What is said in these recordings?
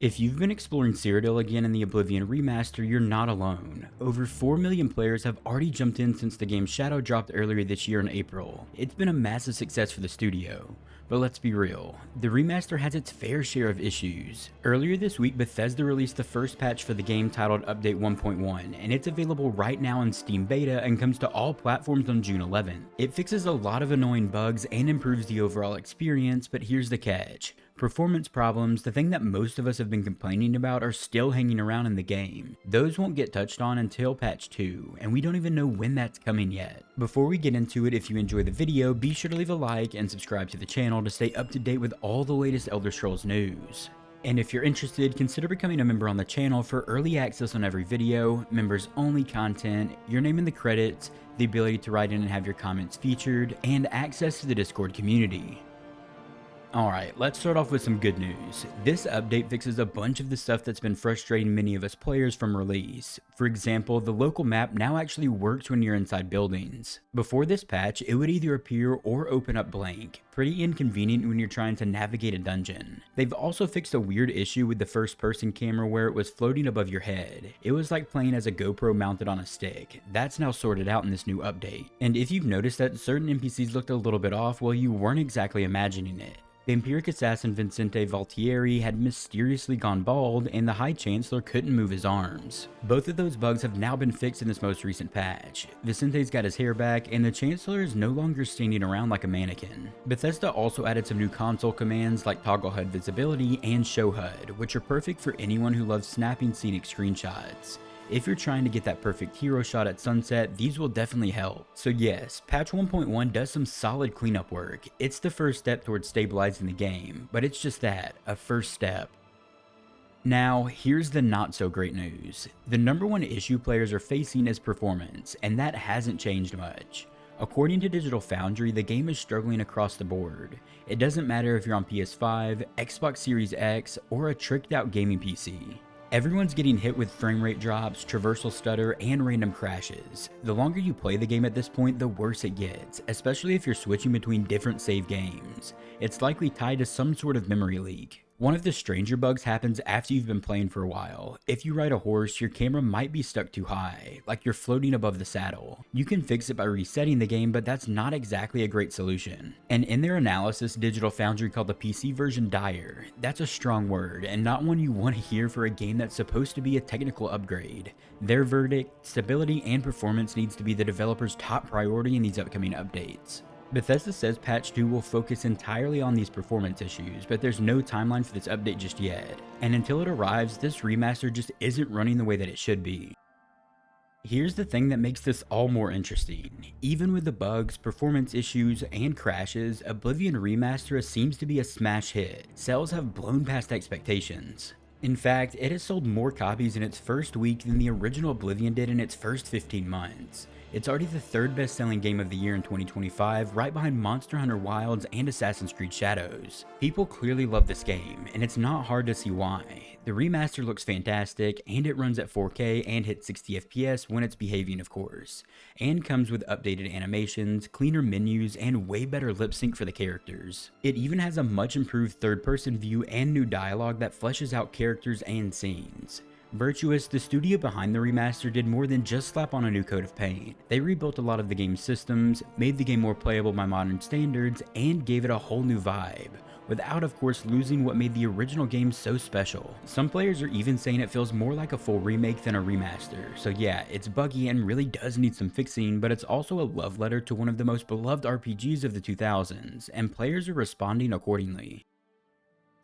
If you've been exploring Cyrodiil again in the Oblivion Remaster, you're not alone. Over 4 million players have already jumped in since the game's shadow dropped earlier this year in April. It's been a massive success for the studio. But let's be real, the remaster has its fair share of issues. Earlier this week, Bethesda released the first patch for the game titled Update 1.1, and it's available right now in Steam Beta and comes to all platforms on June 11th. It fixes a lot of annoying bugs and improves the overall experience, but here's the catch. Performance problems, the thing that most of us have been complaining about, are still hanging around in the game. Those won't get touched on until patch 2, and we don't even know when that's coming yet. Before we get into it, if you enjoyed the video, be sure to leave a like and subscribe to the channel to stay up to date with all the latest Elder Scrolls news. And if you're interested, consider becoming a member on the channel for early access on every video, members only content, your name in the credits, the ability to write in and have your comments featured, and access to the Discord community. Alright, let's start off with some good news. This update fixes a bunch of the stuff that's been frustrating many of us players from release. For example, the local map now actually works when you're inside buildings. Before this patch, it would either appear or open up blank. Pretty inconvenient when you're trying to navigate a dungeon. They've also fixed a weird issue with the first person camera where it was floating above your head. It was like playing as a GoPro mounted on a stick. That's now sorted out in this new update. And if you've noticed that certain NPCs looked a little bit off, well, you weren't exactly imagining it. The Empiric assassin Vincente Valtieri had mysteriously gone bald, and the High Chancellor couldn't move his arms. Both of those bugs have now been fixed in this most recent patch. Vicente's got his hair back, and the Chancellor is no longer standing around like a mannequin. Bethesda also added some new console commands like Toggle HUD Visibility and Show HUD, which are perfect for anyone who loves snapping scenic screenshots. If you're trying to get that perfect hero shot at sunset, these will definitely help. So yes, patch 1.1 does some solid cleanup work. It's the first step towards stabilizing the game, but it's just that, a first step. Now, here's the not so great news. The number one issue players are facing is performance, and that hasn't changed much. According to Digital Foundry, the game is struggling across the board. It doesn't matter if you're on PS5, Xbox Series X, or a tricked out gaming PC. Everyone's getting hit with frame rate drops, traversal stutter, and random crashes. The longer you play the game at this point, the worse it gets, especially if you're switching between different save games. It's likely tied to some sort of memory leak. One of the stranger bugs happens after you've been playing for a while. If you ride a horse, your camera might be stuck too high, like you're floating above the saddle. You can fix it by resetting the game, but that's not exactly a great solution. And in their analysis, Digital Foundry called the PC version dire. That's a strong word, and not one you want to hear for a game that's supposed to be a technical upgrade. Their verdict, stability and performance needs to be the developer's top priority in these upcoming updates. Bethesda says patch 2 will focus entirely on these performance issues, but there's no timeline for this update just yet, and until it arrives, this remaster just isn't running the way that it should be. Here's the thing that makes this all more interesting. Even with the bugs, performance issues, and crashes, Oblivion Remastered seems to be a smash hit. Sales have blown past expectations. In fact, it has sold more copies in its first week than the original Oblivion did in its first 15 months. It's already the third best-selling game of the year in 2025, right behind Monster Hunter Wilds and Assassin's Creed Shadows. People clearly love this game, and it's not hard to see why. The remaster looks fantastic, and it runs at 4K and hits 60 FPS when it's behaving, of course, and comes with updated animations, cleaner menus, and way better lip sync for the characters. It even has a much improved third-person view and new dialogue that fleshes out characters and scenes. Virtuous, the studio behind the remaster, did more than just slap on a new coat of paint. They rebuilt a lot of the game's systems, made the game more playable by modern standards, and gave it a whole new vibe, without of course losing what made the original game so special. Some players are even saying it feels more like a full remake than a remaster, so yeah, it's buggy and really does need some fixing, but it's also a love letter to one of the most beloved RPGs of the 2000s, and players are responding accordingly.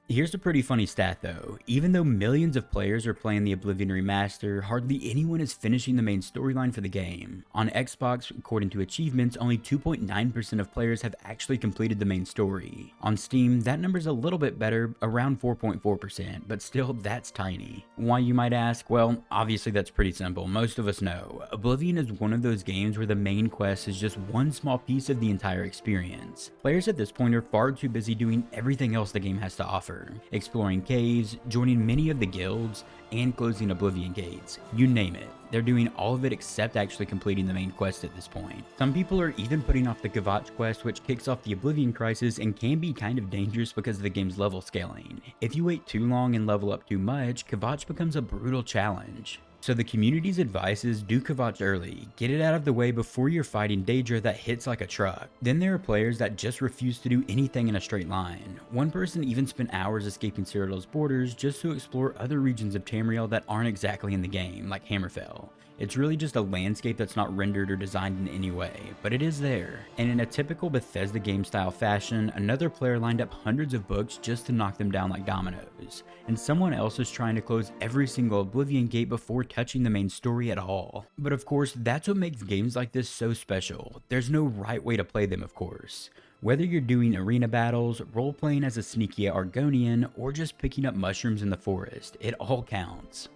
Here's a pretty funny stat though. Even though millions of players are playing the Oblivion Remaster, hardly anyone is finishing the main storyline for the game. On Xbox, according to achievements, only 2.9% of players have actually completed the main story. On Steam, that number's a little bit better, around 4.4%, but still, that's tiny. Why, you might ask? Well, obviously that's pretty simple. Most of us know. Oblivion is one of those games where the main quest is just one small piece of the entire experience. Players at this point are far too busy doing everything else the game has to offer. ever, exploring caves, joining many of the guilds, and closing Oblivion gates. You name it. They're doing all of it except actually completing the main quest at this point. Some people are even putting off the Kvatch quest, which kicks off the Oblivion crisis and can be kind of dangerous because of the game's level scaling. If you wait too long and level up too much, Kvatch becomes a brutal challenge. So the community's advice is do Kvatch early, get it out of the way before you're fighting Daedra that hits like a truck. Then there are players that just refuse to do anything in a straight line. One person even spent hours escaping Citadel's borders just to explore other regions of Tamriel that aren't exactly in the game, like Hammerfell. It's really just a landscape that's not rendered or designed in any way, but it is there. And in a typical Bethesda game style fashion, another player lined up hundreds of books just to knock them down like dominoes. And someone else is trying to close every single Oblivion gate before touching the main story at all. But of course, that's what makes games like this so special. There's no right way to play them, of course. Whether you're doing arena battles, role-playing as a sneaky Argonian, or just picking up mushrooms in the forest, it all counts.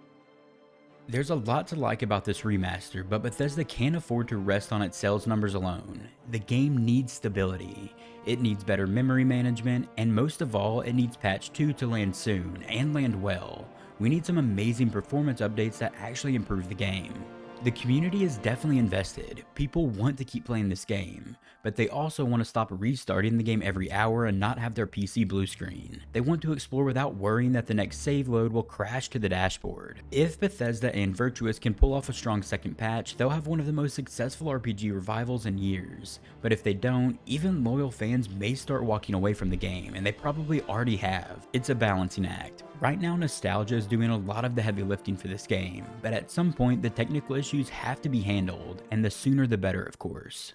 There's a lot to like about this remaster, but Bethesda can't afford to rest on its sales numbers alone. The game needs stability, it needs better memory management, and most of all, it needs patch 2 to land soon, and land well. We need some amazing performance updates that actually improve the game. The community is definitely invested. People want to keep playing this game, but they also want to stop restarting the game every hour and not have their PC blue screen. They want to explore without worrying that the next save load will crash to the dashboard. If Bethesda and Virtuous can pull off a strong second patch, they'll have one of the most successful RPG revivals in years. But if they don't, even loyal fans may start walking away from the game, and they probably already have. It's a balancing act. Right now, nostalgia is doing a lot of the heavy lifting for this game, but at some point the technical issues have to be handled, and the sooner the better, of course.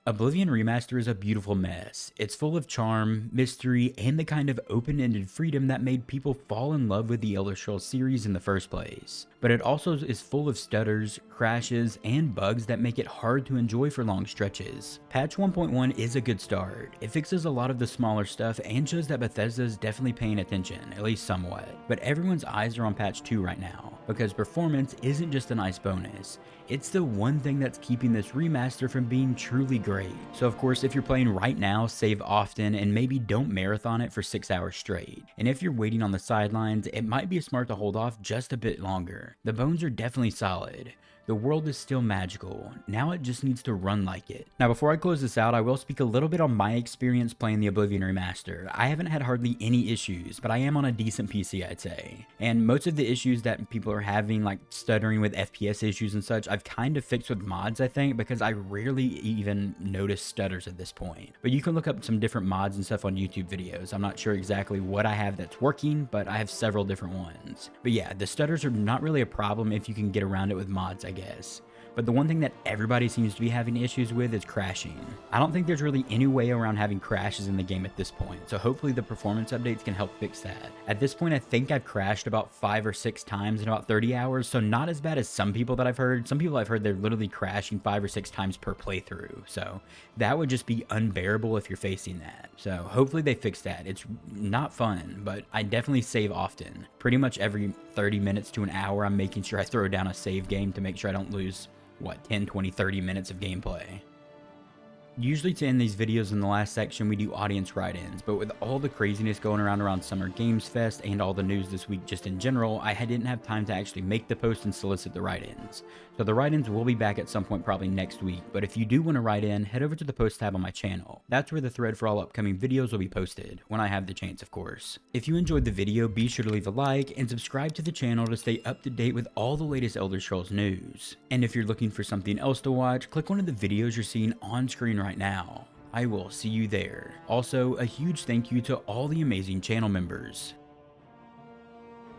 Oblivion Remastered is a beautiful mess. It's full of charm, mystery, and the kind of open-ended freedom that made people fall in love with the Elder Scrolls series in the first place. But it also is full of stutters, crashes, and bugs that make it hard to enjoy for long stretches. Patch 1.1 is a good start. It fixes a lot of the smaller stuff and shows that Bethesda is definitely paying attention, at least somewhat. But everyone's eyes are on patch 2 right now, because performance isn't just a nice bonus. It's the one thing that's keeping this remaster from being truly great. So of course, if you're playing right now, save often and maybe don't marathon it for 6 hours straight. And if you're waiting on the sidelines, it might be smart to hold off just a bit longer. The bones are definitely solid. The world is still magical, now it just needs to run like it. Now before I close this out, I will speak a little bit on my experience playing the Oblivion Remastered. I haven't had hardly any issues, but I am on a decent PC, I'd say. And most of the issues that people are having, like stuttering with FPS issues and such, I've kind of fixed with mods, I think, because I rarely even notice stutters at this point. But you can look up some different mods and stuff on YouTube videos. I'm not sure exactly what I have that's working, but I have several different ones. But yeah, the stutters are not really a problem if you can get around it with mods, I guess. But the one thing that everybody seems to be having issues with is crashing. I don't think there's really any way around having crashes in the game at this point, so hopefully the performance updates can help fix that. At this point, I think I've crashed about 5 or 6 times in about 30 hours, so not as bad as some people that I've heard. Some people I've heard they're literally crashing 5 or 6 times per playthrough, so that would just be unbearable if you're facing that. So hopefully they fix that. It's not fun, but I definitely save often. Pretty much every 30 minutes to an hour, I'm making sure I throw down a save game to make sure I don't lose 10, 20, 30 minutes of gameplay. Usually to end these videos in the last section, we do audience write-ins, but with all the craziness going around Summer Games Fest and all the news this week just in general, I didn't have time to actually make the post and solicit the write-ins. So the write-ins will be back at some point probably next week, but if you do want to write in, head over to the post tab on my channel. That's where the thread for all upcoming videos will be posted, when I have the chance of course. If you enjoyed the video, be sure to leave a like and subscribe to the channel to stay up to date with all the latest Elder Scrolls news. And if you're looking for something else to watch, click one of the videos you're seeing on screen right now. I will see you there. Also, a huge thank you to all the amazing channel members.